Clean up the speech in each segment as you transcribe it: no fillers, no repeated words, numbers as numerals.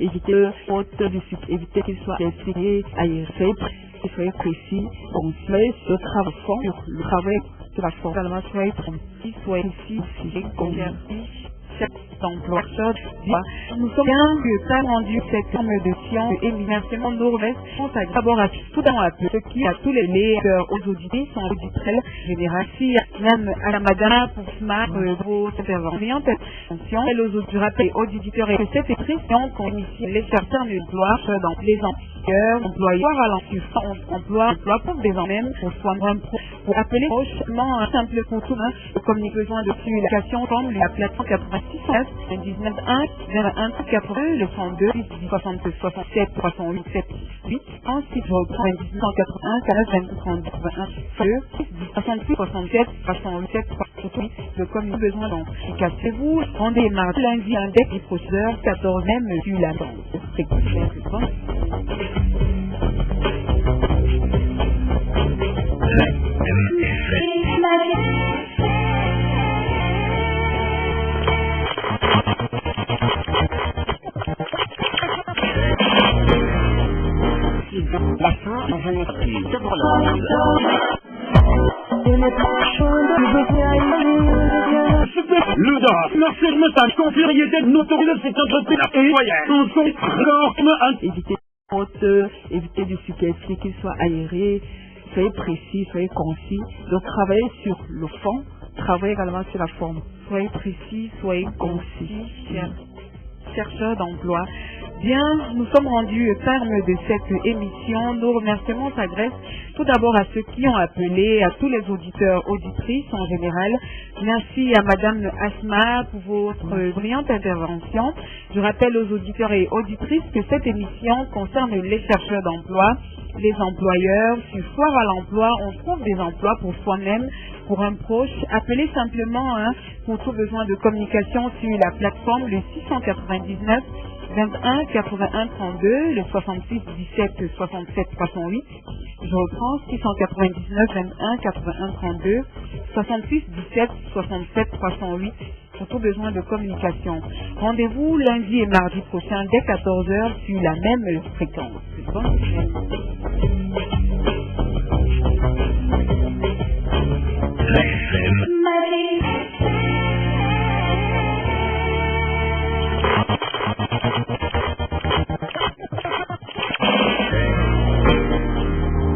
Évitez le faute du sucre, évitez qu'il soit inspiré, aéré, soyez précis, soyez sur le travail sur la forme, également soyez précis, soyez ici, d'emploi. Nous sommes bien que ça a rendu cette forme de science et remerciements nous remercions d'abord à tout dans la ceux qui à tous les meilleurs aux auditeurs sont auditrices générales, même à la madame pour smart vos interventions, et aux auditeurs et auditeurs et cette émission qu'on initie les chercheurs d'emploi dans les employeurs à l'emploi pour des même pour appeler prochainement un simple contour de communiquer besoin de communication comme la plateforme 86 19 1 01 82 le 32 62 67 308 78 ensuite je reprends 1981 49 22 31 68 67 307 38 le communiquer besoin donc cassez-vous rendez mardi lundi index du processeur 14 même sur la la fin dans un esprit de le DAF, merci de me confieriez de notoriété de cette entreprise et voyez, évitez du superflu qu'il soit aéré, soyez précis, soyez concis, donc travaillez sur le fond, travaillez également sur la forme, soyez précis, soyez concis, chercheurs d'emploi. Bien, nous sommes rendus au terme de cette émission. Nos remerciements s'adressent tout d'abord à ceux qui ont appelé, à tous les auditeurs, auditrices en général. Merci à Madame Asma pour votre brillante intervention. Je rappelle aux auditeurs et auditrices que cette émission concerne les chercheurs d'emploi, les employeurs. Sur Foire à l'emploi, on trouve des emplois pour soi-même, pour un proche. Appelez simplement pour tout besoin de communication sur la plateforme le 699 21 81 32, le 66 17 67 308. Je reprends 699 21 81 32, 66 17 67 308 pour tout besoin de communication. Rendez-vous lundi et mardi prochain dès 14h sur la même fréquence.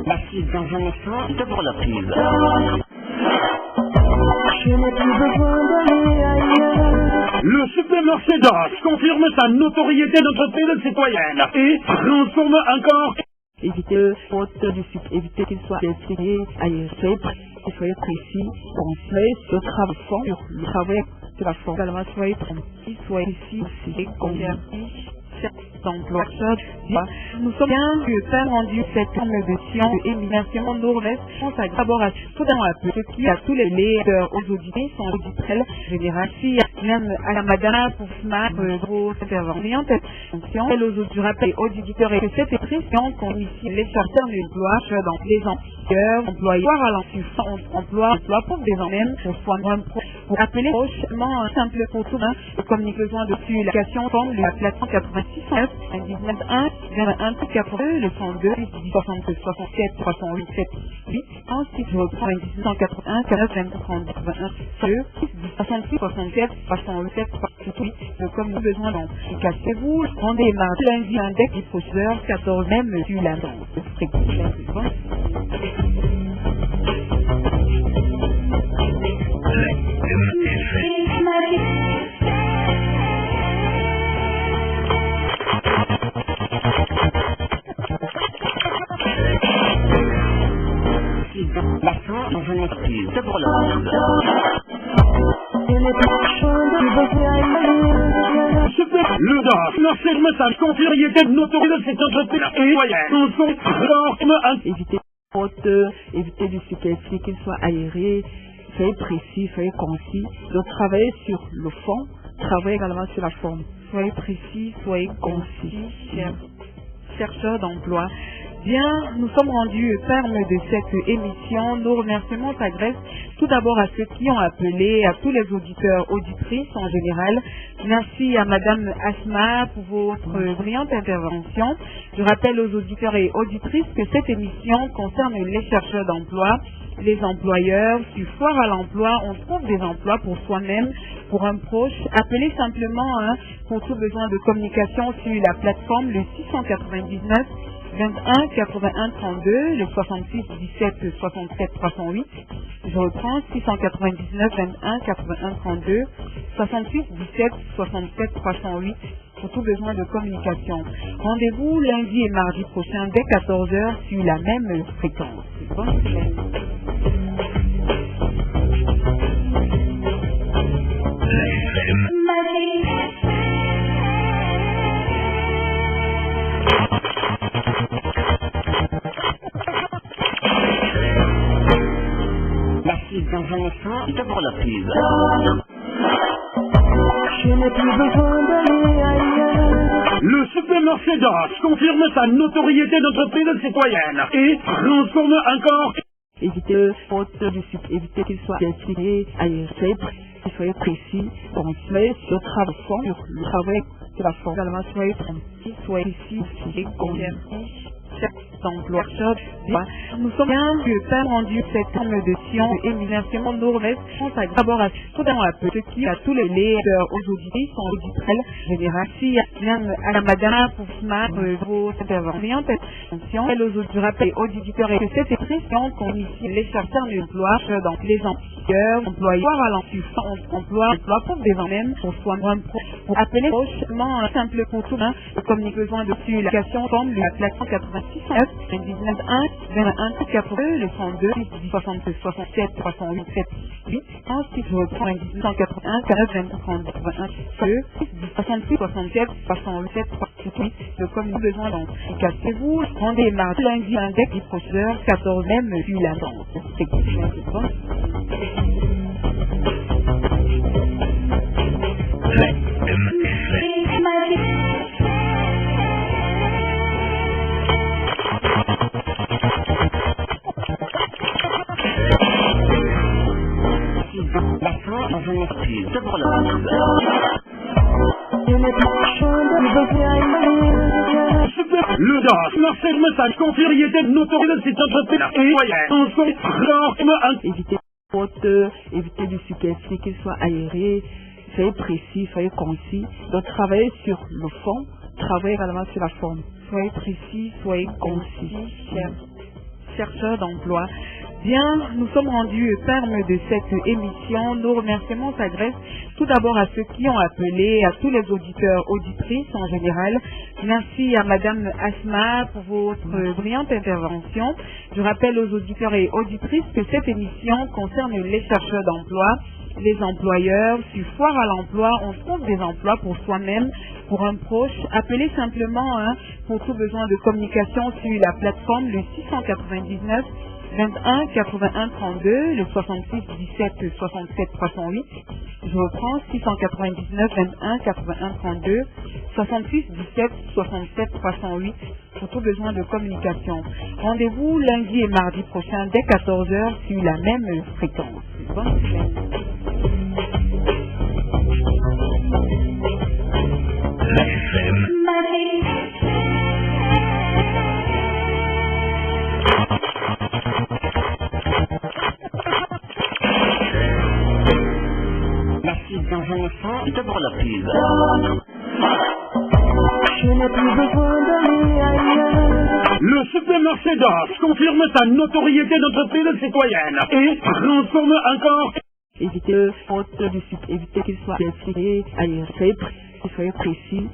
la suite dans un instant de pour la prise. Le supermarché DAF confirme sa notoriété d'entreprise citoyenne et transforme encore. Évitez le faute du sucre, évitez qu'il soit inspiré, aéré, soyez précis, soyez sur le travail sur la forme, également soyez précis, soyez ici, d'emploi. Nous sommes bien que ça a rendu cette forme de science et remerciements nous remercions d'abord à tout dans la ceux qui à tous les meilleurs aux auditeurs sont auditrices générales, même à la madame pour smart vos interventions et aux auditeurs et auditeurs et cette émission qu'on initie les chercheurs d'emploi dans les employeurs à l'emploi pour des même pour appeler prochainement un simple contour de communiquer besoin de communication comme la plateforme 86 19 1 01 82 le 32 62 67 308 78 ensuite je reprends 1981 49 22 31 66 67 307 38 le communiquer besoin donc cassez-vous rendez mardi lundi index du processeur 14 même sur la fréquence. La fin dans un esprit de pour la le DAF, merci de me confieriez de notoriété de cette entreprise et voyez, évitez du superflu qu'il soit aéré, soyez précis, soyez concis, donc travaillez sur le fond, travaillez également sur la forme, soyez précis, soyez concis, chercheurs d'emploi. Bien, nous sommes rendus au terme de cette émission. Nos remerciements s'adressent tout d'abord à ceux qui ont appelé, à tous les auditeurs, auditrices en général. Merci à Madame Asma pour votre brillante intervention. Je rappelle aux auditeurs et auditrices que cette émission concerne les chercheurs d'emploi, les employeurs. Sur Foire à l'emploi, on trouve des emplois pour soi-même, pour un proche. Appelez simplement pour tout besoin de communication sur la plateforme le 699 21 81 32, le 66 17 67 308. Je reprends 699 21 81 32, 68 17 67 308 pour tout besoin de communication. Rendez-vous lundi et mardi prochain dès 14h sur la même fréquence. Bonne semaine. Dans un instant, devant la prise. Je n'ai plus besoin d'aller ailleurs. Le supermarché Dosh confirme sa notoriété d'entreprise citoyenne et transforme encore. Évitez évitez qu'il soit expliqué ailleurs, soyez précis, soyez sur le travail de la forme, également soyez précis, soyez ici, d'emploi. Nous sommes bien que rendu cette émission et émission nos remercions d'abord à tout à tous les leaders aux auditeurs, aux auditrices générales, à la madame pour votre intervention. Et aux auditeurs et que cette émission qu'on ici les chercheurs d'emploi dans les employeurs à l'emploi pour des même pour soi-même pour appeler prochainement un simple pour tout communique besoin de l'application comme la plateforme 86 19 1 21 82 le 32 67 67 308 7 8 ensuite je reprends 1981 49 22 81 66 67 307 308 le communique besoin d'application. Rendez mardi lundi index du professeur 14 même sur la danse. C'est Le DOS n'affirme sa confiériété de notoriété de cette entreprise et transforme un... Évitez du superflu, qu'il soit aéré, soyez précis, soyez concis. Donc travaillez sur le fond, travaillez également sur la forme. Soyez précis, soyez concis. Chercheurs d'emploi. Bien, nous sommes rendus au terme de cette émission. Nos remerciements s'adressent tout d'abord à ceux qui ont appelé, à tous les auditeurs, auditrices en général. Merci à Madame Asma pour votre brillante intervention. Je rappelle aux auditeurs et auditrices que cette émission concerne les chercheurs d'emploi, les employeurs. Sur Foire à l'emploi, on trouve des emplois pour soi-même, pour un proche. Appelez simplement pour tout besoin de communication sur la plateforme le 699 21 81 32, le 66 17 67 308. Je reprends 699 21 81 32, 66 17 67 308 pour tout besoin de communication. Rendez-vous lundi et mardi prochain dès 14h sur la même fréquence. Bonne semaine. Dans un instant, devant la prise. Je n'ai plus besoin d'aller ailleurs. Le supermarché Dosh confirme sa notoriété d'entreprise citoyenne et transforme encore. Évitez qu'il soit expliqué ailleurs, soyez précis,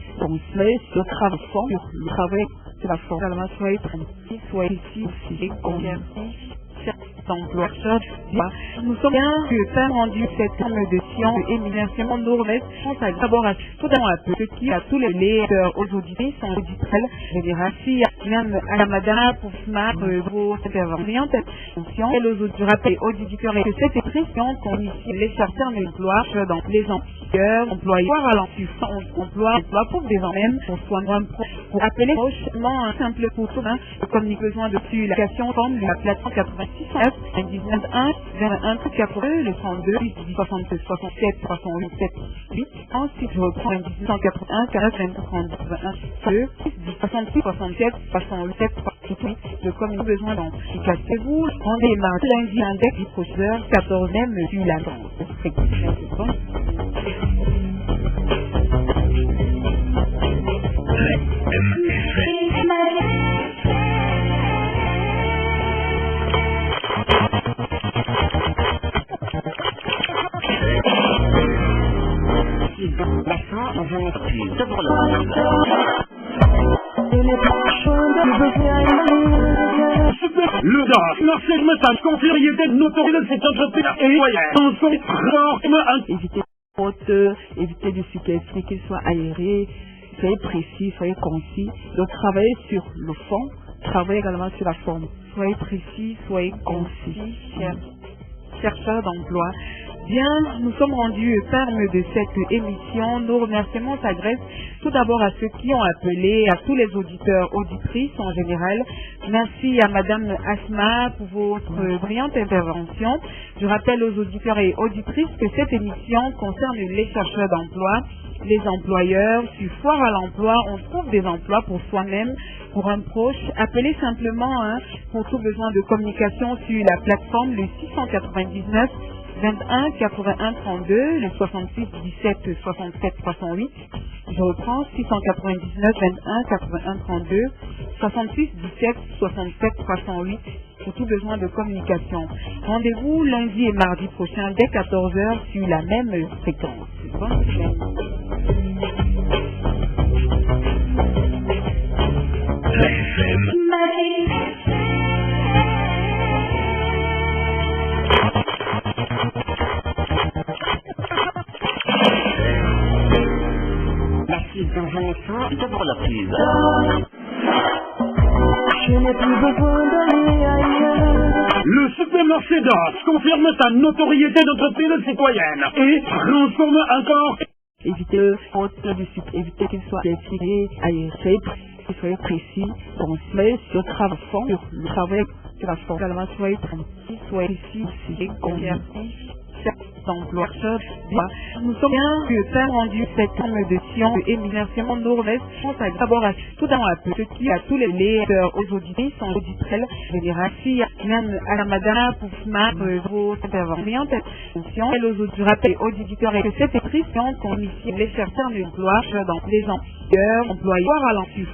soyez sur le travail de la forme, également soyez précis, soyez ici, d'emploi. Nous sommes bien que rendu cette émission et émission nos remerciements d'abord à tout à ceux qui à tous les leaders aux auditrices en auditrices générales. même à la madame pour vos interventions. Et les autres, je rappelle aux auditeurs que cette expression qu'on initie les chercheurs d'emploi dans les employeurs allant du emploi pour des gens même pour soigner pour appeler prochainement un simple pour tout comme nous besoin de l'application comme la plateforme 86 19 1 21 80 le 32 62 67 67 8 ensuite je reprends 1981 40 22 31 2 66 67 67 38 le comme nous besoin dans cassez-vous on démarre lundi index du processeur 14e sur la grande. Le DAF, l'ancien message confieriez notoriété de cette entreprise et en son propre évitez faute, évitez de superflu, qu'il soit aéré, soyez précis, soyez concis. Donc travaillez sur le fond, travaillez également sur la forme. Soyez précis, soyez concis. Chercheurs d'emploi. Bien, nous sommes rendus au terme de cette émission. Nos remerciements s'adressent tout d'abord à ceux qui ont appelé, à tous les auditeurs, auditrices en général. Merci à Madame Asma pour votre brillante intervention. Je rappelle aux auditeurs et auditrices que cette émission concerne les chercheurs d'emploi, les employeurs. Sur Foire à l'emploi, on trouve des emplois pour soi-même, pour un proche. Appelez simplement pour tout besoin de communication sur la plateforme le 699 21 81 32, le 66 17 67 308. Je reprends 699 21 81 32, 66 17 67 308 pour tout besoin de communication. Rendez-vous lundi et mardi prochain dès 14h sur la même fréquence. Bonne semaine. Dans un instant, de pour la prise. Je n'ai plus besoin d'aller ailleurs. Le supermarché DAF confirme sa notoriété d'entreprise citoyenne et transforme encore. Évitez faute du sucre, évitez qu'il soit effilé, aéré, soyez précis, concis, sur le travail fond, sur le travail sur la forme, également soyez précis, soyez précis, concis. D'emploi. Nous sommes bien rendu cette forme de science et remerciements nos remerciements d'abord à tout d'abord à ceux qui à tous les lecteurs aux auditrices en auditrices générales même à la madame pour vos interventions et aux autres rappels aux auditeurs et que cette émission qu'on initie les chercheurs d'emploi dans les employeurs allant du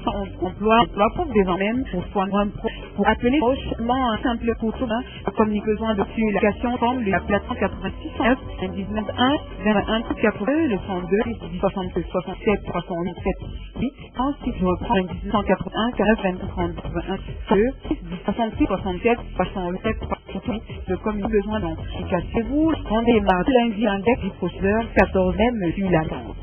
emploi pour des gens même pour soigner pour appeler prochainement un simple pour tout comme nous besoin de l'application comme la plateforme 86 19 1 21 80 le 32 62 67 307 8 ensuite je reprends 1981 40 22 31 2 66 67 67 38 le comme nous besoin donc cassez-vous rendez mardi lundi index du processeur 14e sur la grande.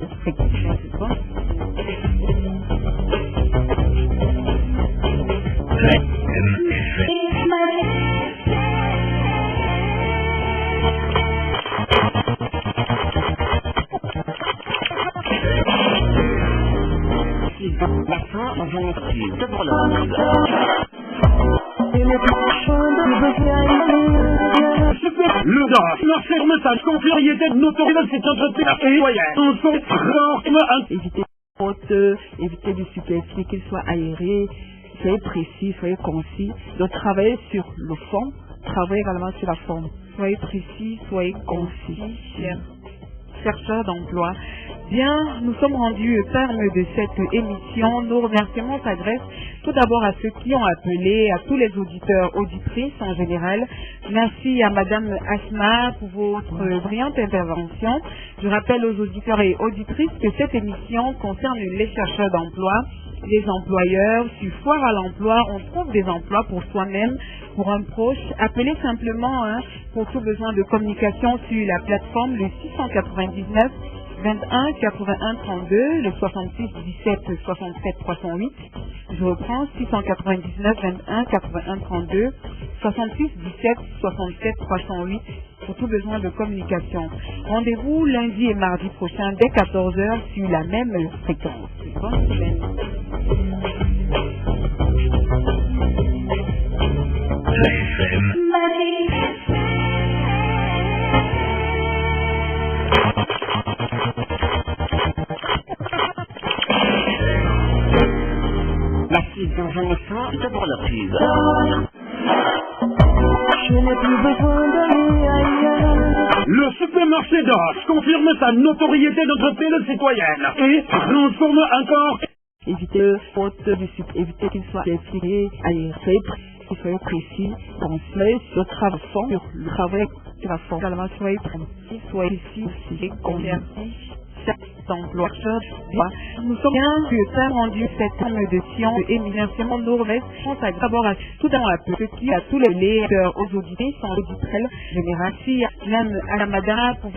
De pour la prise. Le DAF, l'ancien message confieriez notoriété de cette entreprise et en son propre évitez faute, évitez du superflu, qu'il soit aéré, soyez précis, soyez concis. Donc travaillez sur le fond, travaillez également sur la forme. Soyez précis, soyez concis. Chercheurs d'emploi. Bien, nous sommes rendus au terme de cette émission. Nos remerciements s'adressent tout d'abord à ceux qui ont appelé, à tous les auditeurs, auditrices en général. Merci à Madame Asma pour votre brillante intervention. Je rappelle aux auditeurs et auditrices que cette émission concerne les chercheurs d'emploi, les employeurs. Sur Foire à l'emploi, on trouve des emplois pour soi-même, pour un proche. Appelez simplement pour tout besoin de communication sur la plateforme le 699 21 81 32, le 66 17 67 308. Je reprends 699 21 81 32 66 17 67 308 pour tout besoin de communication. Rendez-vous lundi et mardi prochain dès 14h sur la même fréquence. Bonne semaine. La suite dans un instant, d'abord la prise. Je n'ai plus besoin d'aller ailleurs. Le supermarché d'Orange confirme sa notoriété d'entreprise citoyenne et transforme encore. Évitez le faute du sucre, évitez qu'il soit expliqué, aéré, qu'il soit précis, pensez sur le travail, sur le travail sur la forme, également soyez précis, soyez ici, convertis, d'emploi. Nous sommes bien que ça rendu cette forme de science éminemment nous remercions d'abord à tout dans la petite, à tous les lecteurs, aux auditeurs, sans auditrices générales, même à la madame pour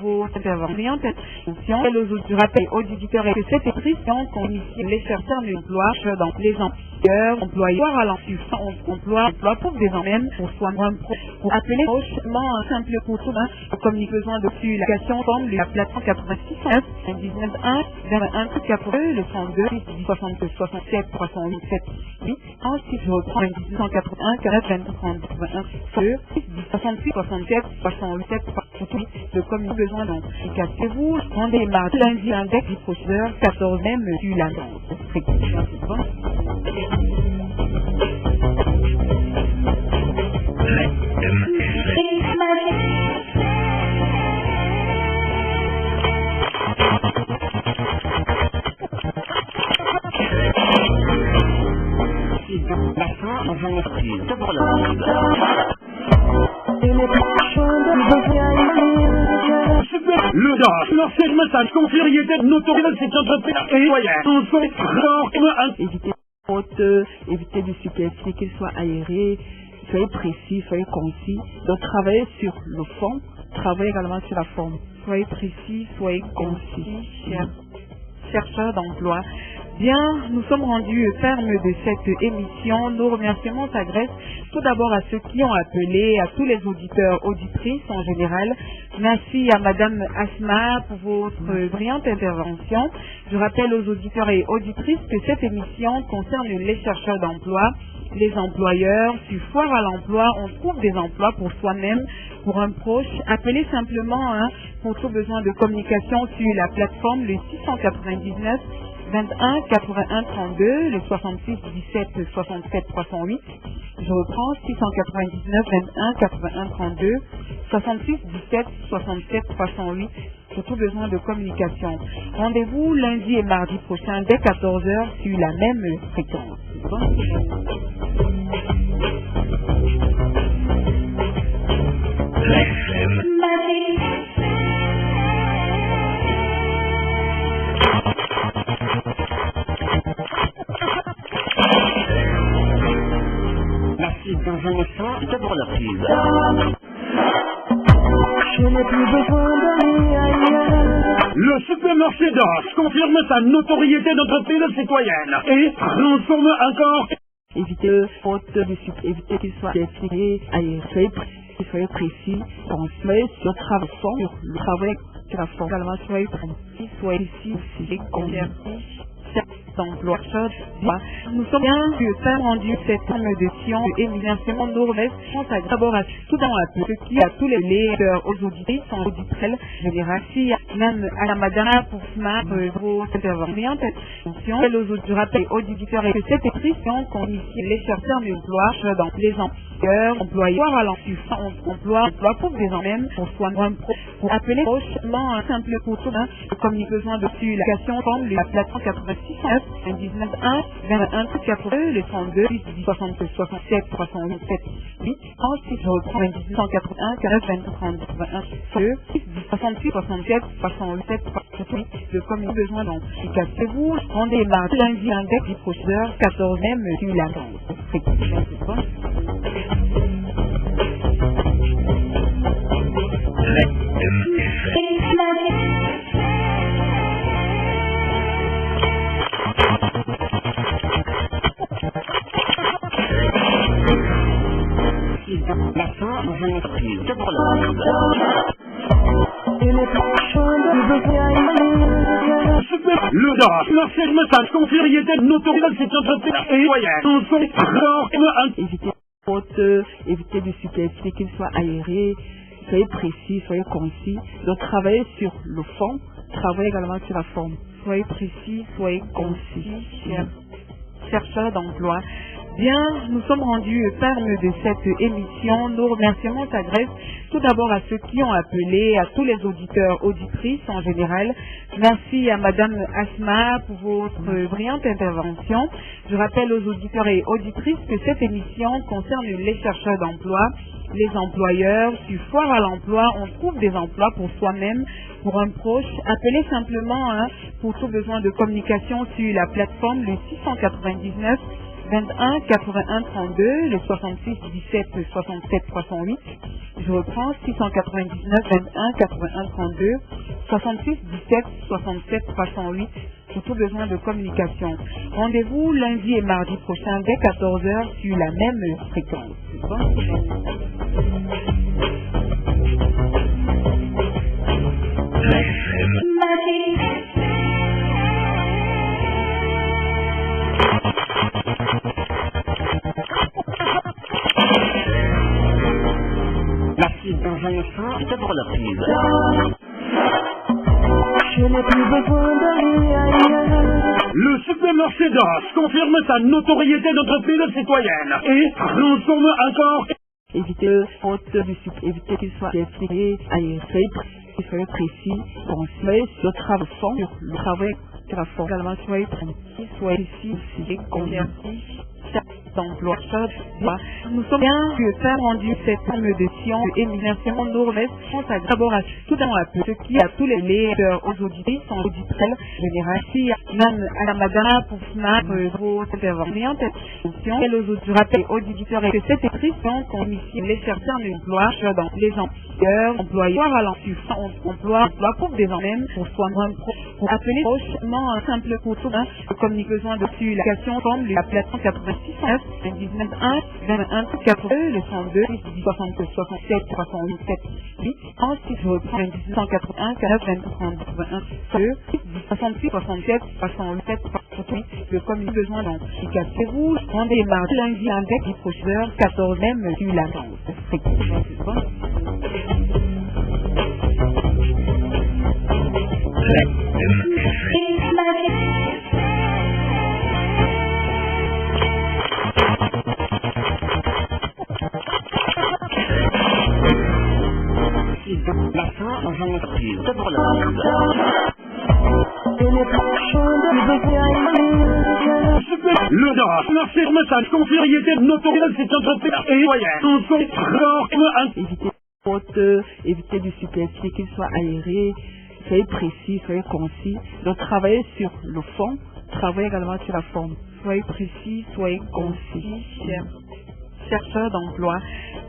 vos interventions, je rappelle aux auditeurs que cette émission qu'on initie les chercheurs d'emploi dans les employeurs à l'emploi pour des gens même pour soi pour appeler prochainement un simple contour comme nous faisons depuis l'application comme la plateforme 86 19 1 21 82 le 32 62 67 387 8 ensuite je reprends 1981 40 23 81 2 68 67 387 388 de comme nous besoin donc cassez-vous rendez mardi lundi index du procédeur 14 même sur la fréquence. D'abord la prise. Je n'ai plus besoin d'aller ailleurs. Le DAS leur message confieriez notoriété de cette entreprise citoyenne transforme un. Évitez faute, évitez du superflu, qu'il soit aéré, soyez précis, soyez concis. Donc travaillez sur le fond, travaillez également sur la forme. Soyez précis, soyez concis. Chercheurs d'emploi. Bien, nous sommes rendus au terme de cette émission. Nos remerciements s'adressent tout d'abord à ceux qui ont appelé, à tous les auditeurs, auditrices en général. Merci à Madame Asma pour votre brillante intervention. Je rappelle aux auditeurs et auditrices que cette émission concerne les chercheurs d'emploi, les employeurs. Sur Foire à l'emploi, on trouve des emplois pour soi-même, pour un proche. Appelez simplement pour tout besoin de communication sur la plateforme le 699 21 81 32, le 66 17 67 308. Je reprends 699 21 81 32, 66 17 67 308 pour tout besoin de communication. Rendez-vous lundi et mardi prochain dès 14h sur la même fréquence. Dans un instant, d'abord la prise. Je n'ai plus besoin d'aller ailleurs. Le supermarché d'Orange confirme sa notoriété d'entreprise citoyenne et transforme encore. Évitez le faute du sucre, évitez qu'il soit expliqué, aéré, soyez précis, pensez sur le travail, sur le travail sur la forme, également soyez précis, soyez ici, convertis. D'emploi. Nous sommes bien que ça rendu cette forme de science éminemment nous remercions d'abord à tout dans la petite, à tous les lecteurs, aux auditeurs, sans auditrices générales, même à la madame pour vos interventions. Je rappelle aux auditeurs que cette émission qu'on initie les chercheurs d'emploi dans les employeurs à l'emploi pour des gens même pour soi pour appeler prochainement un simple contour comme nous besoin de l'application comme la plateforme 86 19 1 21 82 le 32 62 67 387 8 ensuite je reprends 1981 40 23 81 2 68 67 387 388 de comme nous besoin donc cassez-vous rendez mardi lundi index du procédeur 14 même sur la fréquence. dans une entreprise de l'entreprise. Le DAS, l'enseignement, ça confirme notoriété de cette entreprise et moyenne. En son évitez faute, évitez de superflu, qu'il soit aéré, soyez précis, soyez concis. Donc travaillez sur le fond, travaillez également sur la forme. Soyez précis, soyez concis. Chercheurs d'emploi. Bien, nous sommes rendus au terme de cette émission. Nos remerciements s'adressent tout d'abord à ceux qui ont appelé, à tous les auditeurs, auditrices en général. Merci à Madame Asma pour votre brillante intervention. Je rappelle aux auditeurs et auditrices que cette émission concerne les chercheurs d'emploi, les employeurs. Du foire à l'emploi, on trouve des emplois pour soi-même, pour un proche. Appelez simplement pour tout besoin de communication sur la plateforme le 699 21 81 32, le 66 17 67 308. Je reprends 699 21 81 32, 66 17 67 308 pour tout besoin de communication. Rendez-vous lundi et mardi prochain dès 14h sur la même fréquence. La suite dans un instant de l'entreprise. Je n'ai plus besoin de rien. Le supermarché DAS confirme sa notoriété d'entreprise citoyenne et transforme encore. Évitez faute de évitez qu'il soit expliqué, aéré, soyez précis, soyez sur le fond, sur le travail sur la forme, également soyez précis, soyez ici, convertis. D'emploi. Nous sommes bien rendu cette émission et remerciements nous remercions d'abord à tout ceux qui a tous les lecteurs aux auditeurs sans auditrices général. Si même à la madame pour vos interventions et aux autres, je rappelle aux auditeurs que cette émission commission les chercheurs d'emploi dans les employeurs à l'emploi pour des mêmes pour soigner pour appeler prochainement un simple couteau communique besoin dessus l'application comme la plateforme 86 19 1 21 82 le 102 62 67 387 8 ensuite je reprends 1981 49 23 81 68 67 387 338 le communique besoin d'application. Vous rendez mardi lundi avec les prochaines 14 même sur la Dans une entreprise de l'entreprise. Le DAS, l'enseignement, ça confirme notoriété de cette entreprise et moyenne. En son évitez faute, évitez de superflu, qu'il soit aéré, soyez précis, soyez concis. Donc travaillez sur le fond, travaillez également sur la forme. Soyez précis, soyez concis. Chercheurs d'emploi.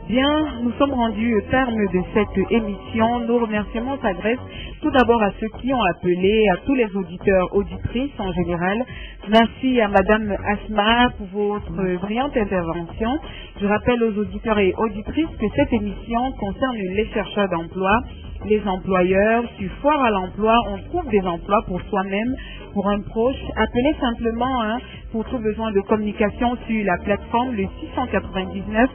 Bien, nous sommes rendus au terme de cette émission. Nos remerciements s'adressent tout d'abord à ceux qui ont appelé, à tous les auditeurs, auditrices en général. Merci à Madame Asma pour votre brillante intervention. Je rappelle aux auditeurs et auditrices que cette émission concerne les chercheurs d'emploi, les employeurs. Du foire à l'emploi, on trouve des emplois pour soi-même, pour un proche. Appelez simplement pour tout besoin de communication sur la plateforme le 699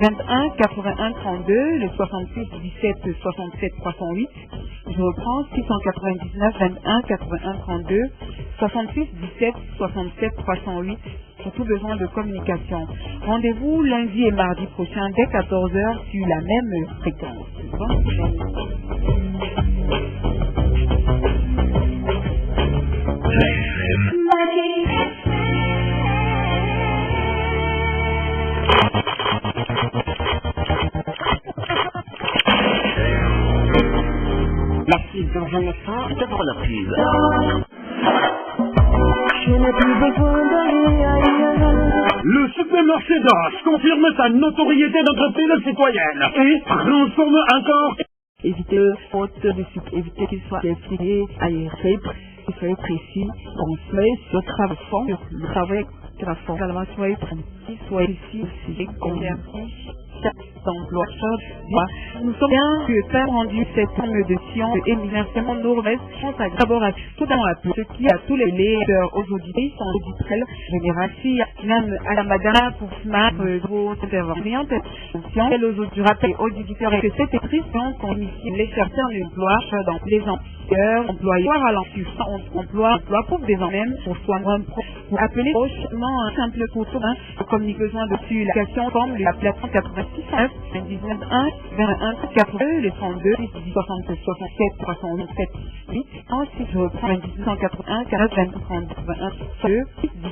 21 81 32, le 66 17 67 308. Je reprends 699 21 81 32, 66 17 67 308 pour tout besoin de communication. Rendez-vous lundi et mardi prochain dès 14h sur la même fréquence. La suite dans un instant de l'entreprise. Je n'ai plus besoin de rien. Le supermarché DAS confirme sa notoriété d'entreprise citoyenne et transforme encore. Évitez faute de évitez qu'il soit expliqué, aéré, soyez précis, soyez sur le travail sur la forme, également soyez précis, soyez ici, convertis. d'emploi. Nous sommes bien que rendu cette forme de science et éminemment nord-ouest. D'abord à tout ce qui a tous les lecteurs aux auditeurs sont auditrices générales. Si même à la madame pour smart vos interventions, je rappelle aux auditeurs que cette écriture qu'on initie les chercheurs d'emploi dans les employeurs à l'emploi pour des hommes pour soigner pour appeler prochainement un simple photo communique besoin dessus l'application comme la plateforme 86 19 1 21 82 les 32 67 67 387 8 ensuite je reprends 1981 40 22 31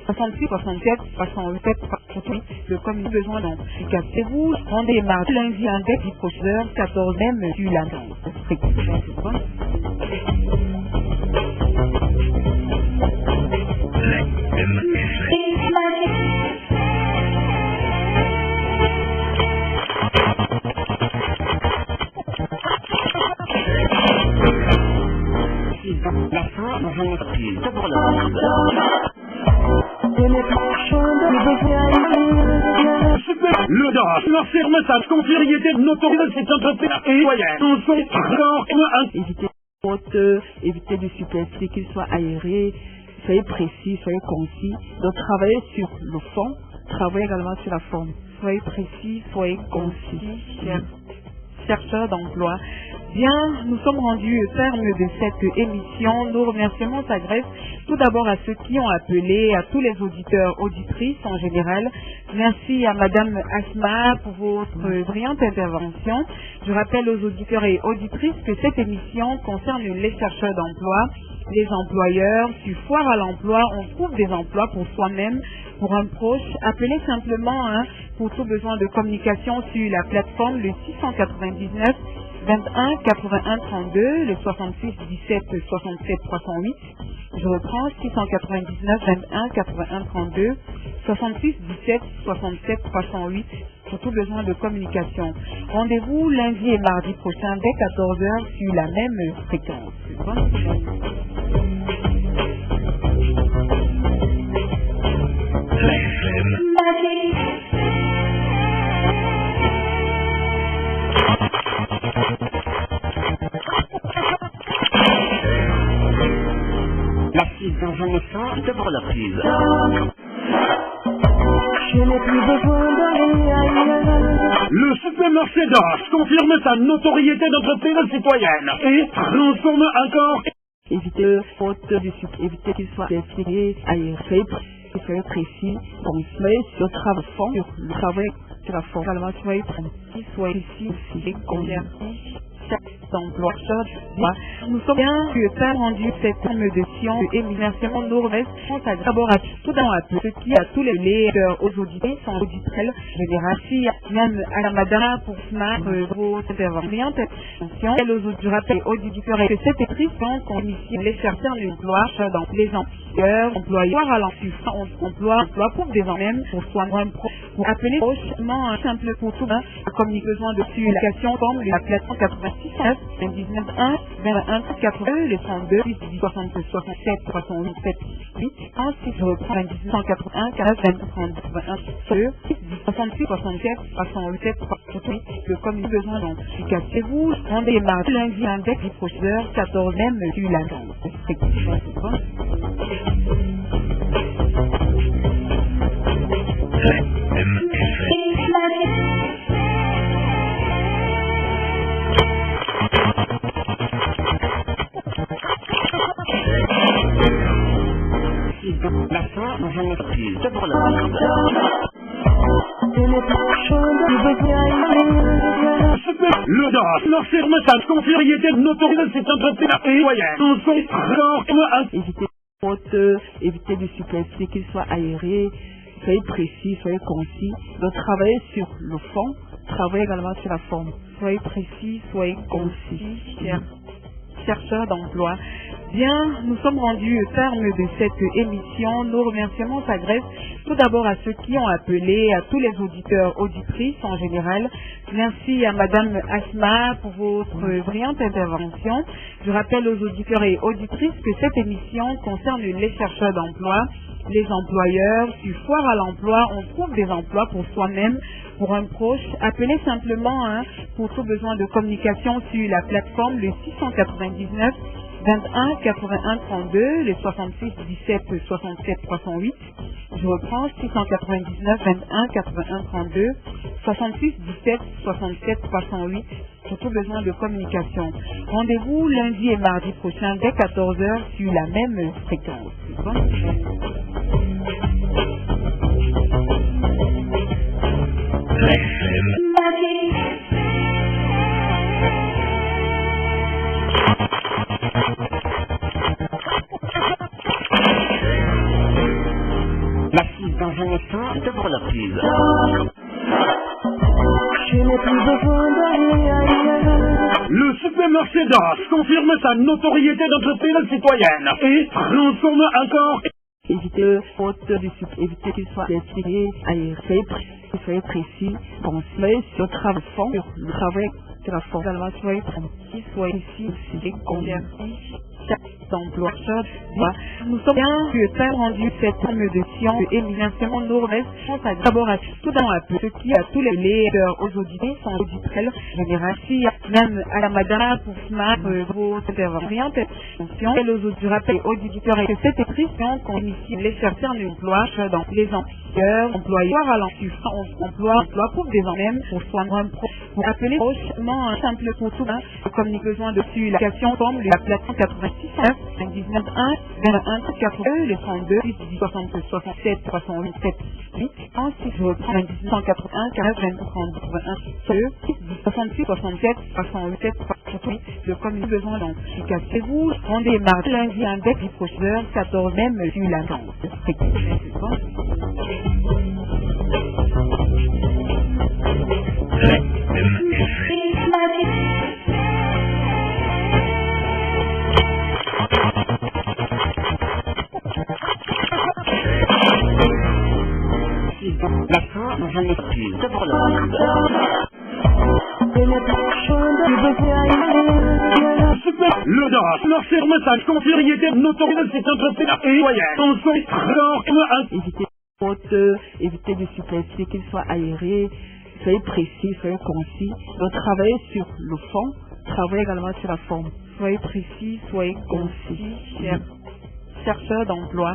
66 67 387 388 le communique besoin d'application vous rendez mardi lundi un dès prochain 14e sur la La fin dans une entreprise de pour la prise. Le DAS, la fermetage, confiériété, notoriété de cette entreprise et moyenne. En son évitez évitez de superflu, qu'il soit aéré, soyez précis, soyez concis. Donc travaillez sur le fond, travaillez également sur la forme. Soyez précis, soyez concis. Chercheurs d'emploi. Bien, nous sommes rendus au terme de cette émission. Nos remerciements s'adressent tout d'abord à ceux qui ont appelé, à tous les auditeurs, auditrices en général. Merci à Madame Asma pour votre brillante intervention. Je rappelle aux auditeurs et auditrices que cette émission concerne les chercheurs d'emploi, les employeurs. Sur Foire à l'emploi, on trouve des emplois pour soi-même, pour un proche. Appelez simplement pour tout besoin de communication sur la plateforme le 699 21 81 32, le 66 17 67 308. Je reprends 699 21 81 32, 66 17 67 308 pour tout besoin de communication. Rendez-vous lundi et mardi prochain dès 14h sur la même fréquence. La suite dans un instant de pour la prise. Je n'ai plus besoin de Le supermarché DAS confirme sa notoriété d'entreprise citoyenne et transforme encore. Évitez évitez qu'il soit expliqué, aéré, soyez précis, soyez sur le travail sur la forme, également soyez précis, soyez ici, d'emploi. Nous sommes bien que rendu cette forme de science et éminemment nord-ouest. D'abord à ceux qui a tous les lecteurs aux auditeurs sont auditrices générales. Si même à la madame pour smart vos interventions. Je rappelle aux auditeurs que cette écriture qu'on initie les chercheurs d'emploi dans les employeurs à l'emploi pour des hommes pour soigner pour appeler prochainement un simple photo communique besoin dessus l'application comme la plateforme 86 19 1 21 82 les 32 67 67 387 8 ensuite je reprends 1981 40 23 21 66 67 387 388 le communique besoin d'identification. Vous rendez mardi lundi un dès prochain 14e sur la La fin dans une entreprise de pour la prise. Le DAS, la fermetage, confiériété, notoriété de cette entreprise et moyenne. En son évitez de superflu, qu'il soit aéré, soyez précis, soyez concis. Donc travaillez sur le fond, travaillez également sur la forme. Soyez précis, soyez concis. Chercheurs d'emploi. Bien, nous sommes rendus au terme de cette émission. Nos remerciements s'adressent tout d'abord à ceux qui ont appelé, à tous les auditeurs, auditrices en général. Merci à Madame Asma pour votre brillante intervention. Je rappelle aux auditeurs et auditrices que cette émission concerne les chercheurs d'emploi, les employeurs. Sur Foire à l'emploi, on trouve des emplois pour soi-même, pour un proche, appelez simplement pour tout besoin de communication sur la plateforme le 699 21 81 32, le 66 17 67 308. Je reprends 699 21 81 32, 66 17 67 308 pour tout besoin de communication. Rendez-vous lundi et mardi prochain dès 14h sur la même fréquence. Massif dans un instant, devant la prise. Je n'ai plus besoin de rien. Le supermarché d'As confirme sa notoriété d'entreprise citoyenne et transforme encore. Évitez évitez qu'il soit inspiré, aéré, soyez précis, pensez sur le travail fond, le travail de la forme, également soyez tranquille, soyez ici aussi, convertis, d'emploi. Nous sommes bien rendu cette émission de éminentement nous remercions d'abord à tout dans un peu, ce qui a tous les leaders aux auditeurs, sont auditrices générales, même à la madame pour smart, vos interventions, et aux auditeurs, rappel auditeurs, et que cette émission qu'on initie les chercheurs d'emploi dans les employeurs à l'emploi pour des même pour soigner un pro, pour appeler prochainement un simple pour tout, communique besoin dessus l'application comme la plateforme 86 19 1 21 82 les 32 60 67 387 8 ensuite je reprends 1981 40 21 68 67 387 388 le communique besoin d'identification. Vous rendez mardi lundi avec du prochain 14 même sur la danse. Maintenant, dans un instant, devant la prise. Le DAS n'affirme sa confiériété notoriété de cette entreprise et on évitez de superflu, qu'il soit aéré, soyez précis, soyez concis. Donc travaillez sur le fond, travaillez également sur la forme. Soyez précis, soyez concis, chercheurs d'emploi.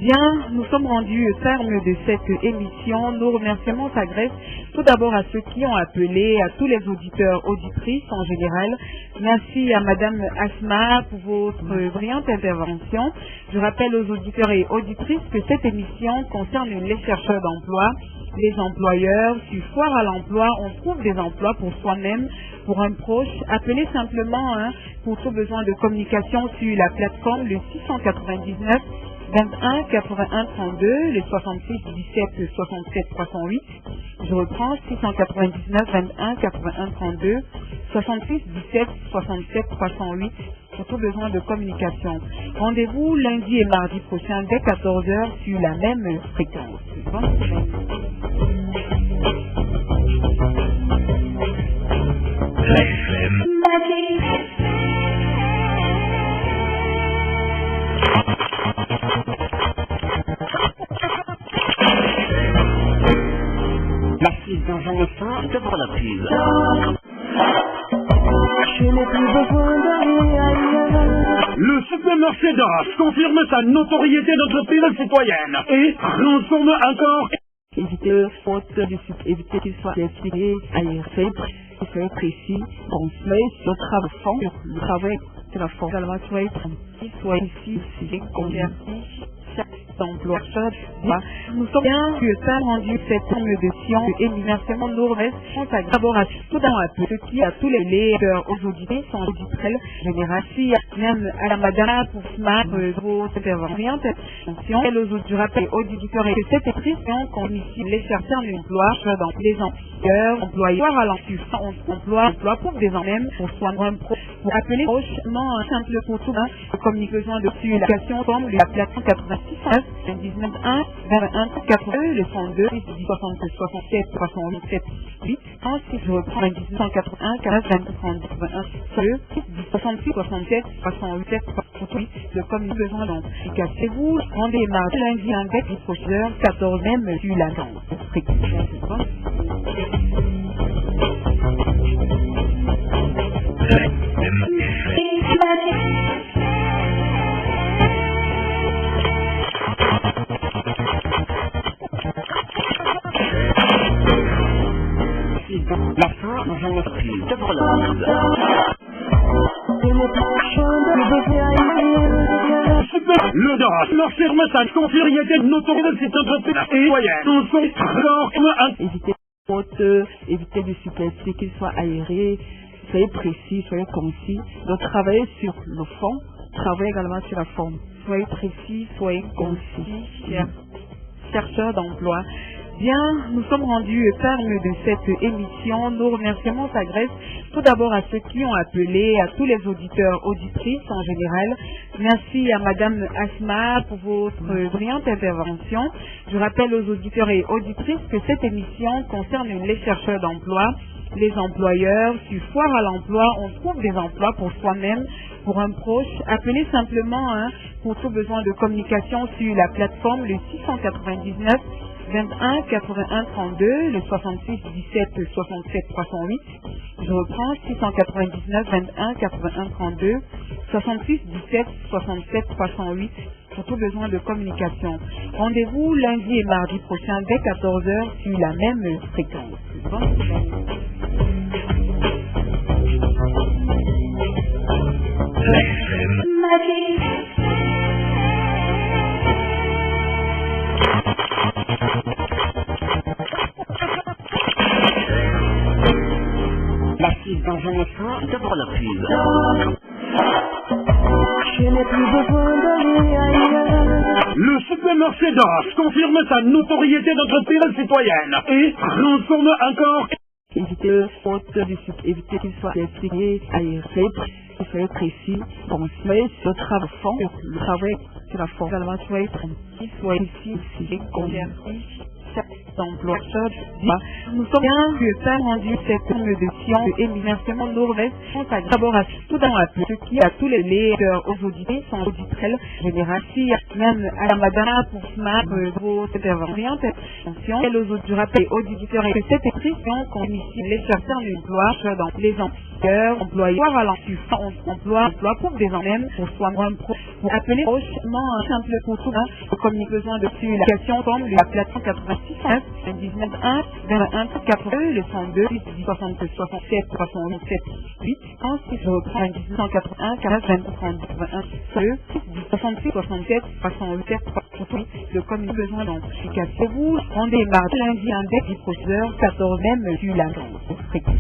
Bien, nous sommes rendus au terme de cette émission. Nos remerciements s'adressent tout d'abord à ceux qui ont appelé, à tous les auditeurs, auditrices en général. Merci à Madame Asma pour votre brillante intervention. Je rappelle aux auditeurs et auditrices que cette émission concerne les chercheurs d'emploi, les employeurs. Sur Foire à l'emploi, on trouve des emplois pour soi-même, pour un proche. Appelez simplement pour tout besoin de communication sur la plateforme le 699 21 81 32, les 66 17 67 308. Je reprends 699 21 81 32, 66 17 67 308 pour tout besoin de communication. Rendez-vous lundi et mardi prochain dès 14h sur la même fréquence. Massif dans un instant, devant la prise. Je n'ai plus besoin de rien. Le supermarché d'As confirme sa notoriété d'entreprise citoyenne et transforme encore. Évitez qu'il soit inspiré, aéré, soyez précis, pensez sur le travail fond, le travail de la forme, également soyez tranquille, soyez ici aussi, convertis, d'emploi. Nous sommes bien rendu cette émission de éminentement nous remercions d'abord à tout dans un peu, ce qui a tous les leaders aux auditeurs, sont auditrices générales, même à la madame pour smart, vos interventions, et aux auditeurs, rappel auditeurs, et que cette émission qu'on initie les chercheurs d'emploi dans les employeurs à l'emploi pour des même pour soigner un pro, pour appeler prochainement un simple pour tout, communique besoin dessus l'application comme la plateforme 86 19 1 21 82 le 102 60 67 387 8 ensuite je reprends 1981 40 21 81 66 67 387 308 le communique besoin d'identification. Vous rendez mardi lundi avec du prochain 14 même sur la danse. L'info dans un esprit de pour la prise. Le DAS, l'enferme sa confieriété notoriété de cette entreprise et moyenne. Nous sommes encore Évitez évitez de superflu, qu'il soit aéré, soyez précis, soyez concis. Donc travaillez sur le fond, travaillez également sur la forme. Soyez précis, soyez concis. Chers chercheurs d'emploi, bien, nous sommes rendus au terme de cette émission. Nos remerciements s'adressent tout d'abord à ceux qui ont appelé, à tous les auditeurs, auditrices en général. Merci à Madame Asma pour votre brillante intervention. Je rappelle aux auditeurs et auditrices que cette émission concerne les chercheurs d'emploi, les employeurs. Sur Foire à l'emploi, on trouve des emplois pour soi-même, pour un proche. Appelez simplement pour tout besoin de communication sur la plateforme le 699 21 81 32, le 66 17 67 308. Je reprends 699 21 81 32, 66 17 67 308 pour tout besoin de communication. Rendez-vous lundi et mardi prochain dès 14h sur la même fréquence. Bonne semaine. La suite dans un effort de pour la prise. Je n'ai plus besoin de rien. Le supermarché DAS confirme sa notoriété d'entreprise citoyenne et transforme encore. Évitez évitez qu'il soit expliqué, aéré, soyez précis, concis. Soyez sur le travail sur la forme, également soyez précis, soyez précis, concis. D'emploi. Nous sommes bien rendu cette émission et remerciements nous remercions d'abord à tout ceux qui a tous les lecteurs aux auditeurs sont auditrices générales, même à la madame pour votre intervention. Et aux auditeurs et auditeurs et que cette émission qu'on initie les chercheurs d'emploi dans les employeurs à l'emploi pour des même pour soi pour appeler prochainement un simple pour tout pour communiquer besoin de l'application comme la plateforme 86 19 1 21 82 le 102 62 67 387 8 ensuite je reprends 1981 40 23 81 2 66 67 387 388 le communiquer besoin d'amplification. Vous rendez mardi lundi index du procédeur 14 même sur la fréquence.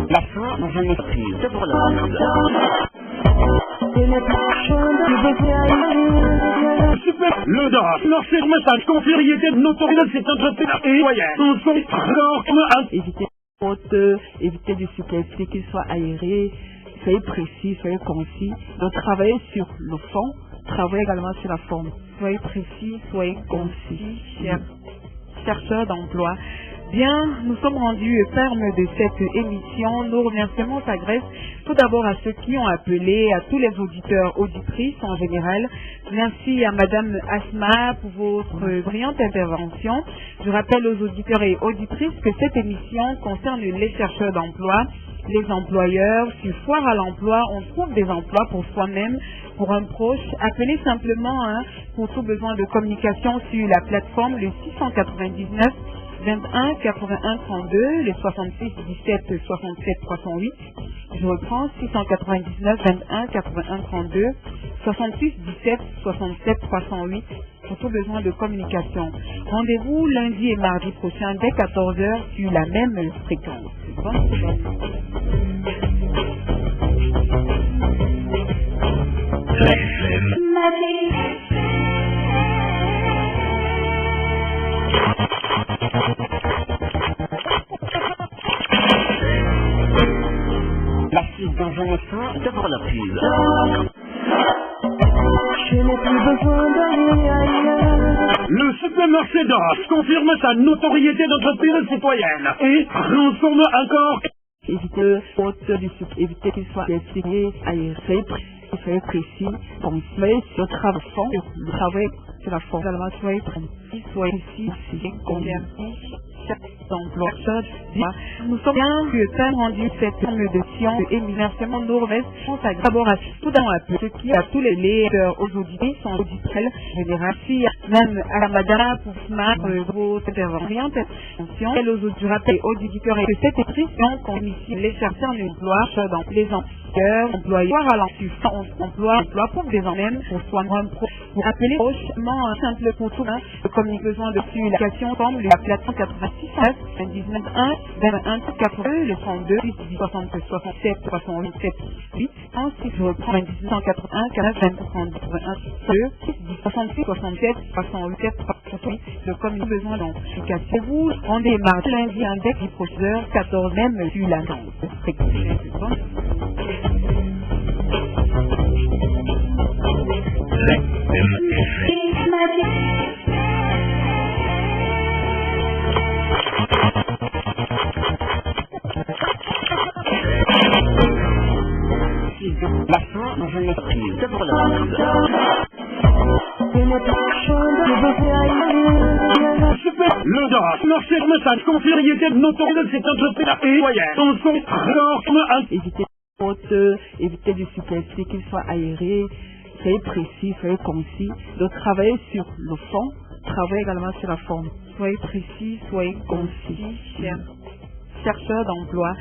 La fin dans un esprit de pour la prise. Le DAS, l'enferme sa confieriété notoriété de cette entreprise et moyenne. Nous sommes encore évitez de superflu, qu'il soit aéré, soyez précis, soyez concis. Donc travaillez sur le fond, travaillez également sur la forme. Soyez précis, soyez concis. Chers chercheurs d'emploi, bien, nous sommes rendus au terme de cette émission. Nos remerciements s'adressent tout d'abord à ceux qui ont appelé, à tous les auditeurs, auditrices en général. Merci à Madame Asma pour votre brillante intervention. Je rappelle aux auditeurs et auditrices que cette émission concerne les chercheurs d'emploi, les employeurs. Sur Foire à l'emploi, on trouve des emplois pour soi-même, pour un proche. Appelez simplement pour tout besoin de communication sur la plateforme le 699 21 81 32, le 66 17 67 308. Je reprends 699 21 81 32, 66 17 67 308 pour tout besoin de communication. Rendez-vous lundi et mardi prochain dès 14h sur la même fréquence. Bonne semaine. La suite dans un effort de pour la prise. Je n'ai plus besoin d'aller ailleurs. Le supermarché DOS confirme sa notoriété d'entreprise citoyenne et transforme encore. Évitez faute du sucre, évitez qu'il soit gaspillé aéré, soyez précis, soyez sur le travail fond, le travail sur la forme, également soyez précis, soyez ici, combien d'emplois. Nous sommes bien que ça rendu cette émission de émission nous remercions d'abord à tout dans la ceux qui à tous les lecteurs aux auditeurs sont auditrices générales, même à la madame pour vos interventions, et aux auditeurs et auditeurs et que cette émission qu'on ici les chercheurs d'emploi dans les employeurs à l'emploi pour des emmènes pour soi-même pour appeler prochainement un simple contour de communication dessus l'application comme la plateforme 86 19 1 21 82 le 32 67 67 67 8 ensuite je reprends 1981 15 23 81 2 66 67 67 68 le communication besoin d'amplification vous rendez mardi lundi index du procédeur 14 même sur la La fin dans une esprit de pour la Le DOS confirme sa notoriété de notoriété de cette entreprise citoyenne. Son transforme. Évitez faute, évitez du superflu, qu'il soit aéré, soyez précis, soyez concis. Donc travaillez sur le fond, travaillez également sur la forme. Soyez précis, soyez concis. Chercheurs d'emploi.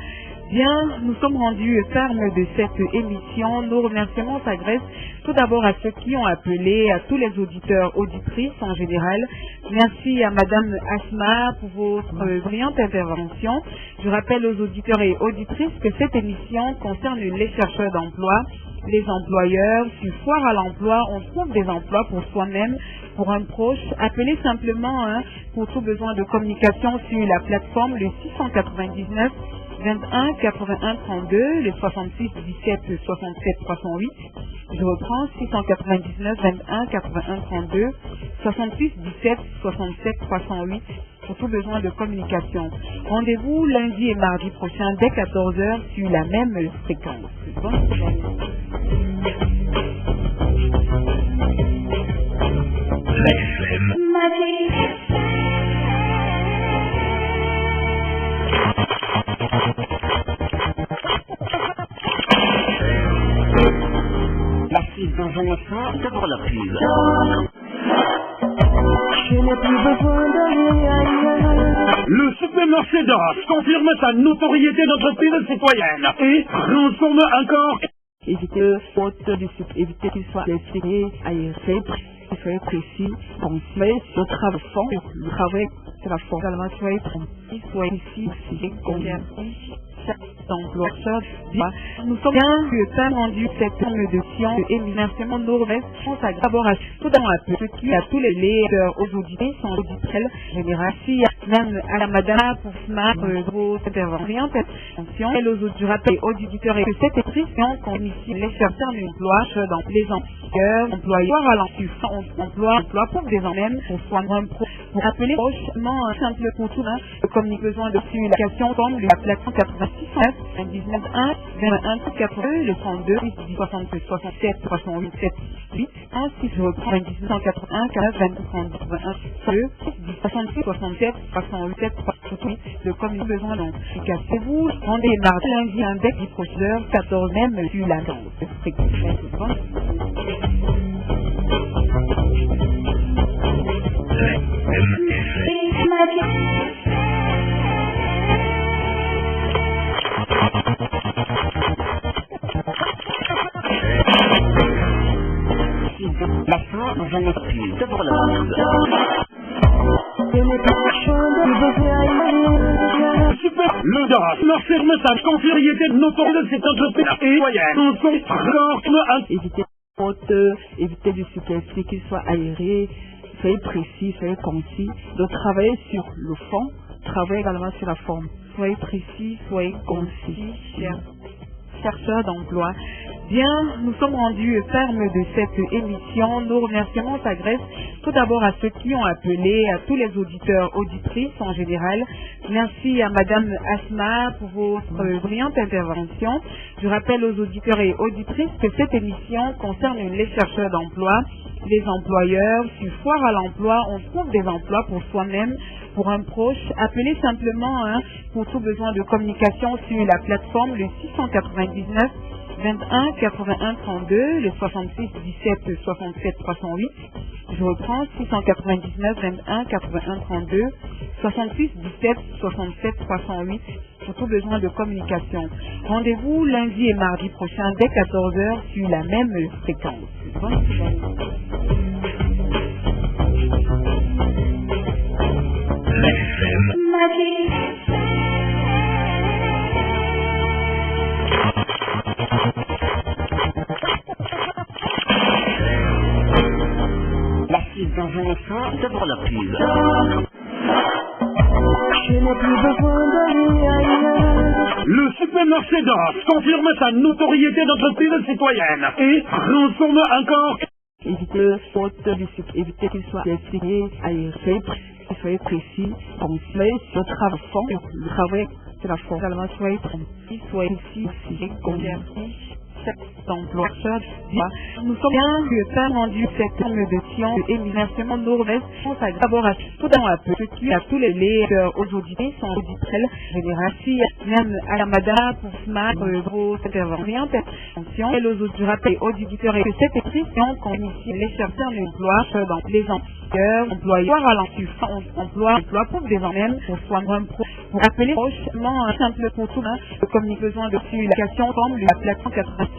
Bien, nous sommes rendus au terme de cette émission. Nos remerciements s'adressent tout d'abord à ceux qui ont appelé, à tous les auditeurs, auditrices en général. Merci à Madame Asma pour votre brillante intervention. Je rappelle aux auditeurs et auditrices que cette émission concerne les chercheurs d'emploi, les employeurs. Sur Foire à l'emploi, on trouve des emplois pour soi-même, pour un proche. Appelez simplement pour tout besoin de communication sur la plateforme le 699 21 81 32, le 66 17 67 308. Je reprends 699 21 81 32, 68 17 67 308 pour tout besoin de communication. Rendez-vous lundi et mardi prochain dès 14h sur la même fréquence. Bonne semaine. La suite dans un instant de pour la prise. Je n'ai plus besoin d'aller ailleurs. Le supermarché DOS confirme sa notoriété d'entreprise citoyenne et transforme encore. Évitez faute du sucre, évitez qu'il soit gaspillé aéré, soyez précis, soyez sur le travail fond, le travail sur la forme, également soyez précis, soyez ici, combien d'emplois. Nous sommes bien que ça rendu cette émission de émission nous remercions d'abord à tout dans la ceux qui à tous les lecteurs aux auditeurs sont auditrices générales, même à la madame pour vos interventions et aux auditeurs et auditeurs et que cette émission qu'on ici les chercheurs d'emploi dans les employeurs à l'emploi pour des emmènes pour soi-même pour appeler prochainement un simple contour de communication dessus l'application comme la plateforme 86 19 1 21 82 le 32 67 67 308 8 ensuite je reprends 1981 15 23 81 2 66 67 308 308 le communication besoin d'amplification vous rendez mardi lundi index du procédeur 14 même sur la fréquence. La fin dans un esprit de pour la prise. Le DOS confirme sa notoriété de notoriété de cette entreprise citoyenne. Son transforme. Évitez faute, évitez du superflu, qu'il soit aéré, soyez précis, soyez concis. Donc travaillez sur le fond, travaillez également sur la forme. Soyez précis, soyez concis. Chercheurs d'emploi. Bien, nous sommes rendus au terme de cette émission. Nos remerciements s'adressent tout d'abord à ceux qui ont appelé, à tous les auditeurs, auditrices en général. Merci à Madame Asma pour votre brillante intervention. Je rappelle aux auditeurs et auditrices que cette émission concerne les chercheurs d'emploi, les employeurs. Sur Foire à l'emploi, on trouve des emplois pour soi-même, pour un proche. Appelez simplement pour tout besoin de communication sur la plateforme le 699 21 81 32, le 66 17 67 308. Je reprends 699 21 81 32, 66 17 67 308 pour tout besoin de communication. Rendez-vous lundi et mardi prochain dès 14h sur la même fréquence. Bonne La suite dans un instant devant la pub. Je n'ai plus besoin de rien. Le supermarché d'Os confirme sa notoriété d'entreprise citoyenne et transforme encore. Évitez évitez qu'il soit estimé, aéré, soyez précis, concis, sur le travail de la forme, également soyez précis, soyez ici, convertis. D'emploi. Nous sommes bien que ça rendu cette émission et émission nos remerciements d'abord à ceux qui à tous les aujourd'hui sont auditrices générales, même à la madame pour ce grosse intervention et aux autres rappels auditeurs et que cette émission qu'on initie les chercheurs d'emploi dans les employeurs à l'emploi pour des mêmes pour soi pour appeler prochainement un simple pour tout comme nous faisons depuis l'application comme la plateforme 86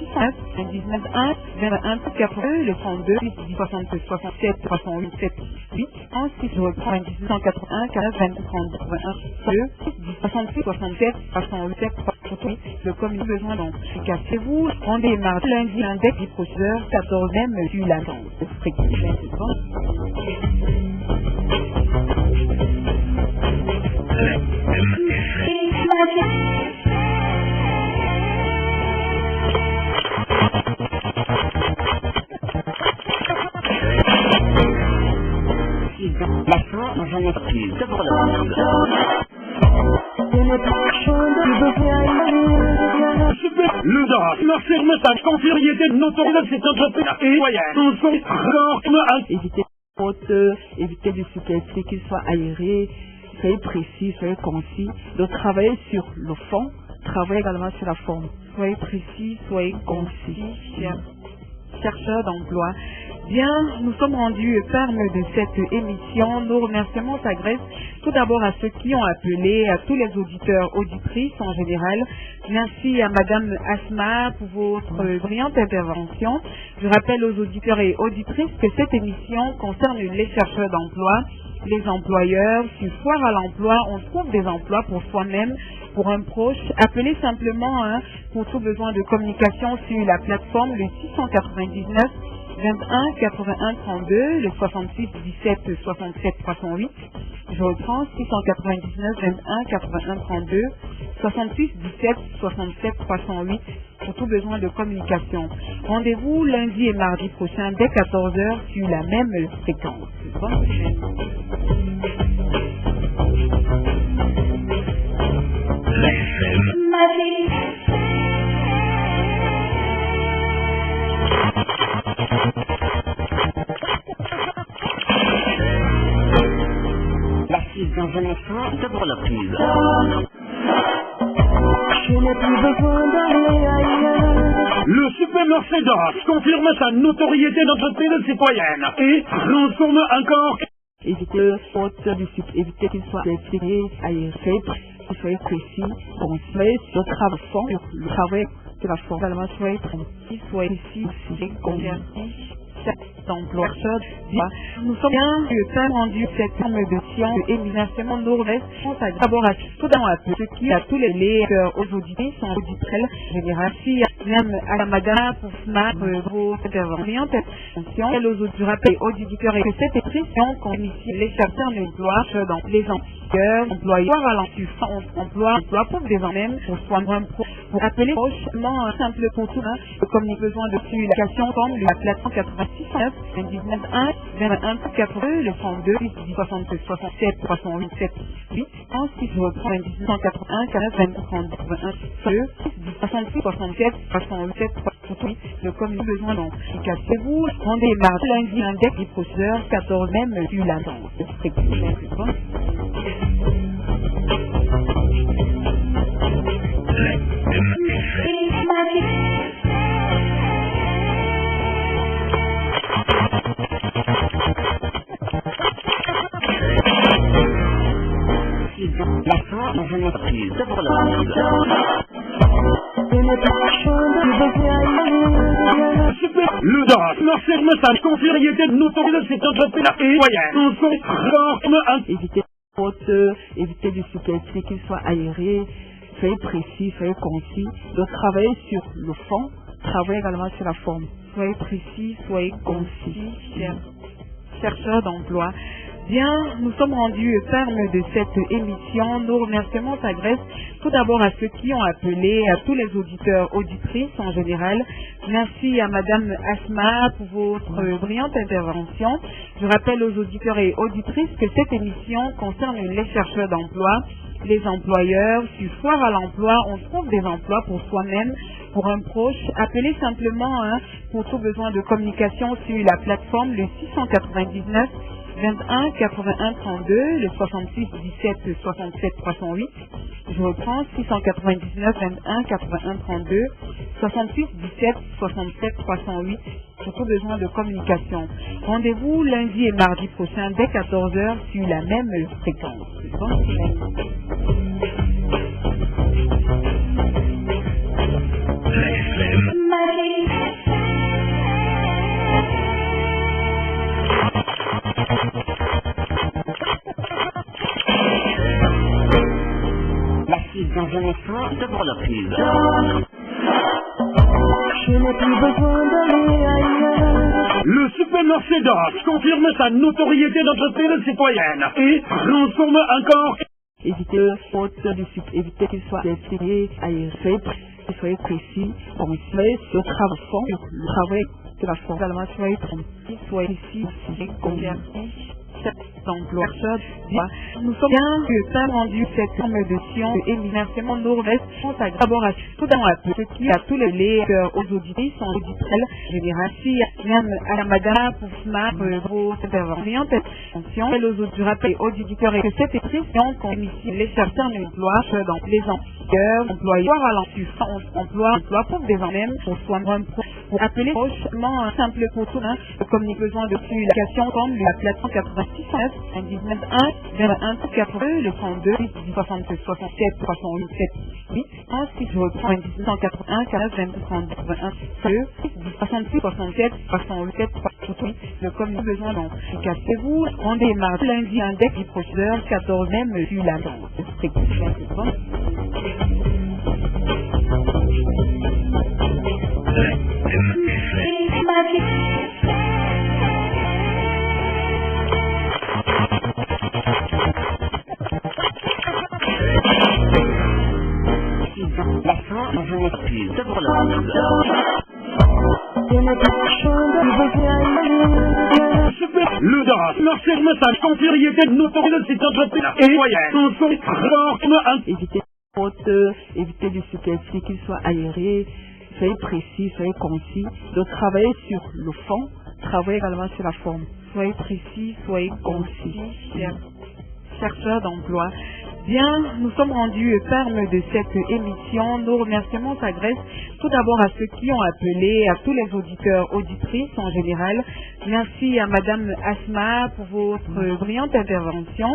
19 1 21 82 le 32 67 67 308 7 8 ensuite je reprends 1981 40 22 30 81 2 66 67 308 7 308 le comme nous besoin donc cassez-vous rendez mardi lundi index du procédure 14e sur la Dans un instant devant la pub. Je n'ai plus besoin de rien. Le DOS affirme sa confiériété de notoriété de cette entreprise et citoyenne. Évitez de superficier qu'il soit aéré, soyez précis, soyez concis. Donc travaillez sur le fond, travaillez également sur la forme. Soyez précis, soyez concis. Chercheurs d'emploi. Bien, nous sommes rendus au terme de cette émission. Nos remerciements s'adressent tout d'abord à ceux qui ont appelé, à tous les auditeurs, auditrices en général. Merci à Madame Asma pour votre brillante intervention. Je rappelle aux auditeurs et auditrices que cette émission concerne les chercheurs d'emploi, les employeurs. Sur Foire à l'emploi, on trouve des emplois pour soi-même, pour un proche. Appelez simplement pour tout besoin de communication sur la plateforme le 699 21 81 32, le 66 17 67 308. Je reprends 699 21 81 32, 66 17 67 308 pour tout besoin de communication. Rendez-vous lundi et mardi prochain dès 14h sur la même fréquence. Bonne semaine. La suite dans un instant devant la pub. Je n'ai plus besoin d'aller ailleurs. Le supermarché d'Os confirme sa notoriété d'entreprise citoyenne et transforme encore. Évitez qu'il soit estimé, aéré, soyez précis, concis, sur le travail de la forme, également soyez précis, soyez ici, convertis. D'emploi. Nous sommes bien que rendu cette émission et émission nos remerciements d'abord à ceux qui à tous les aujourd'hui sont auditrices générales, même à la madame pour ce grosse intervention et aux autres rappels auditeurs et que cette émission qu'on initie les chercheurs d'emploi dans les employeurs à l'emploi pour des mêmes pour soi-même Pour appeler prochainement un simple pour tout, comme nous besoin de communication comme la plateforme 86 19 1 21 82 le 32 67 67 308 7 8 ensuite je reprends 1981 49 22 81 66 67 307 308 le comme nous besoin donc cassez-vous rendez mardi lundi index du processeur 14 même sur la La fin dans une entreprise de pour la prise. Le DAS, notre message confieriez de notoriété de cette entreprise et moyenne. On se évitez évitez du psychiatrie qu'il soit aéré, soyez précis, soyez concis. Donc travaillez sur le fond, travaillez également sur la forme. Soyez précis, soyez concis. Chercheurs d'emploi. Bien, nous sommes rendus au terme de cette émission. Nos remerciements s'adressent tout d'abord à ceux qui ont appelé, à tous les auditeurs, auditrices en général. Merci à Madame Asma pour votre brillante intervention. Je rappelle aux auditeurs et auditrices que cette émission concerne les chercheurs d'emploi, les employeurs. Sur Foire à l'emploi, on trouve des emplois pour soi-même, pour un proche. Appelez simplement pour tout besoin de communication sur la plateforme le 699 21 81 32, le 66 17 67 308. Je reprends 699 21 81 32, 66 17 67 308 pour tout besoin de communication. Rendez-vous lundi et mardi prochain dès 14h sur la même fréquence. Bonne La suite dans un instant de pour la prise. Je n'ai plus besoin d'aller ailleurs. Le supermarché DAS confirme sa notoriété d'entreprise citoyenne et transforme encore. Évitez qu'il soit aéré, soyez précis, soyez sur le travail de la forme, également soyez tranquille, soyez ici, convertis. D'emploi. Nous sommes bien rendu cette émission et remerciements nous remercions d'abord à tout tous les aux auditrices en auditrices général, même à la madame pour vos interventions. Je rappelle aux auditeurs et que cette émission qu'on ici les chercheurs d'emploi dans les employeurs à l'emploi pour des mêmes pour soigner pour appeler prochainement un simple pour tout comme nous besoin de communication comme la plateforme 86 19 1 21 82 le 32 67 67 308 7 8 ensuite je reprends 1981 49 22 81 66 67 307 308 le comme nous besoin donc cassez-vous rendez mardi lundi index du processeur 14 même sur la La fin dans une entreprise de pour la prise. Le DAS, notre message confieriez de notoriété de cette entreprise et moyenne. On se évitez du psychiatrie qu'il soit aéré, soyez précis, soyez concis. Donc travaillez sur le fond, travaillez également sur la forme. Soyez précis, soyez concis. Chercheurs d'emploi. Bien, nous sommes rendus au terme de cette émission. Nos remerciements s'adressent tout d'abord à ceux qui ont appelé, à tous les auditeurs, auditrices en général. Merci à Madame Asma pour votre brillante intervention.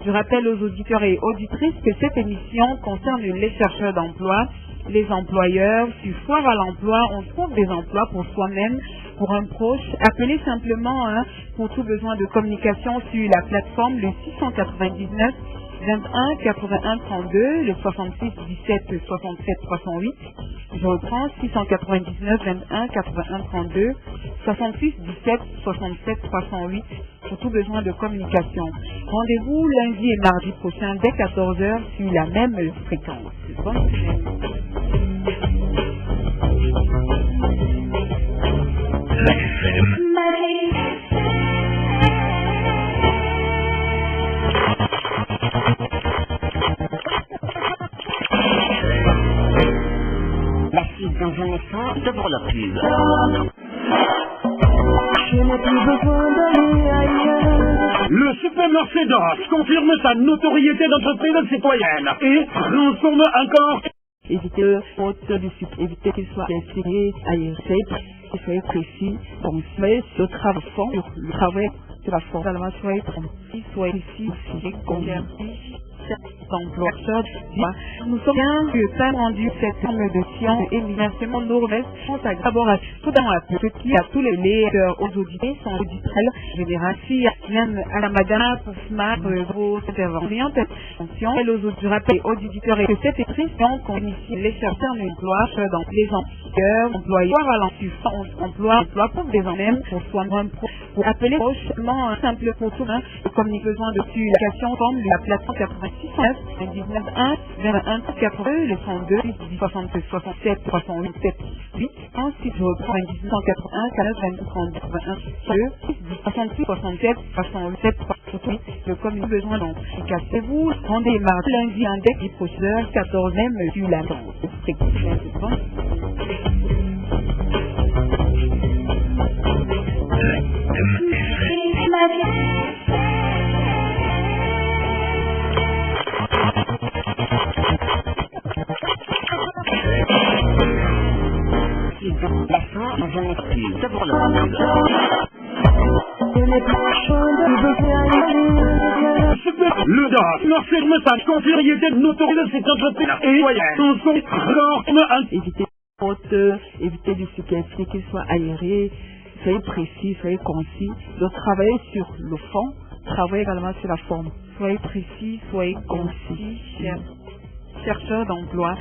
Je rappelle aux auditeurs et auditrices que cette émission concerne les chercheurs d'emploi, les employeurs. Sur Foire à l'emploi, on trouve des emplois pour soi-même, pour un proche. Appelez simplement pour tout besoin de communication sur la plateforme le 699 21 81 32, le 66 17 67 308. Je reprends 699 21 81 32, 66 17 67 308 pour tout besoin de communication. Rendez-vous lundi et mardi prochain dès 14h sur la même fréquence. Bonne semaine. D'abord la prise. Je n'ai plus besoin d'aller ailleurs. Le Super Mercedes confirme sa notoriété d'entreprise citoyenne et transforme encore. Évitez évitez qu'il soit inspiré, aéré, qu'il soit précis, concis, le travail fond, le travail de la forme, également soyez précis, soyez ici, concis. D'emploi. Nous sommes bien que ça rendu cette forme de science et remerciements nous remercions d'abord à tout dans la petite, à tous les lecteurs, aux auditeurs, sans auditrices, génération, même à la madame, pour smart, vos interventions, attention, et aux auditeurs et que cette émission qu'on initie les chercheurs d'emploi dans les employeurs, employeurs à l'emploi pour des mêmes, pour soi-même, pour appeler prochainement un simple pour tout, comme nous faisons depuis l'application comme la plateforme 86 19 1 21 82 le 32 67 67 308 8 ensuite je reprends 1981 49 22 32 81 2 66 67 307 308 le comme nous besoin donc cassez-vous rendez mardi lundi index du procédeur 14e sur la La fin, je n'ai plus. D'abord la prise. Je n'ai plus besoin d'aller. Le DAF confirme sa notoriété notoriété de cette entreprise et citoyenne transforme évitez du superficiel, qu'il soit aéré, soyez précis, soyez concis. Donc travaillez sur le fond, travaillez également sur la forme. Soyez précis, soyez concis, chercheurs d'emploi.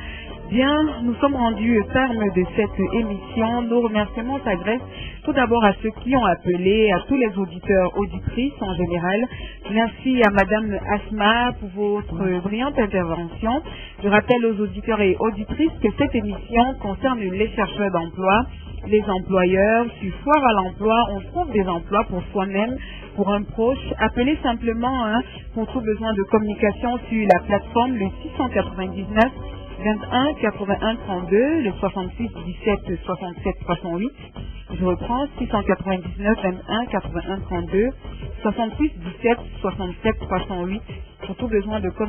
Bien, nous sommes rendus au terme de cette émission. Nos remerciements s'adressent tout d'abord à ceux qui ont appelé, à tous les auditeurs, auditrices en général. Merci à Madame Asma pour votre brillante intervention. Je rappelle aux auditeurs et auditrices que cette émission concerne les chercheurs d'emploi, les employeurs. Sur Foire à l'emploi, on trouve des emplois pour soi-même, pour un proche. Appelez simplement pour tout besoin de communication sur la plateforme le 699 21 81 32, le 66 17 67 308. Je reprends 699 21 81 32, 66 17 67 308 pour tout besoin de communication.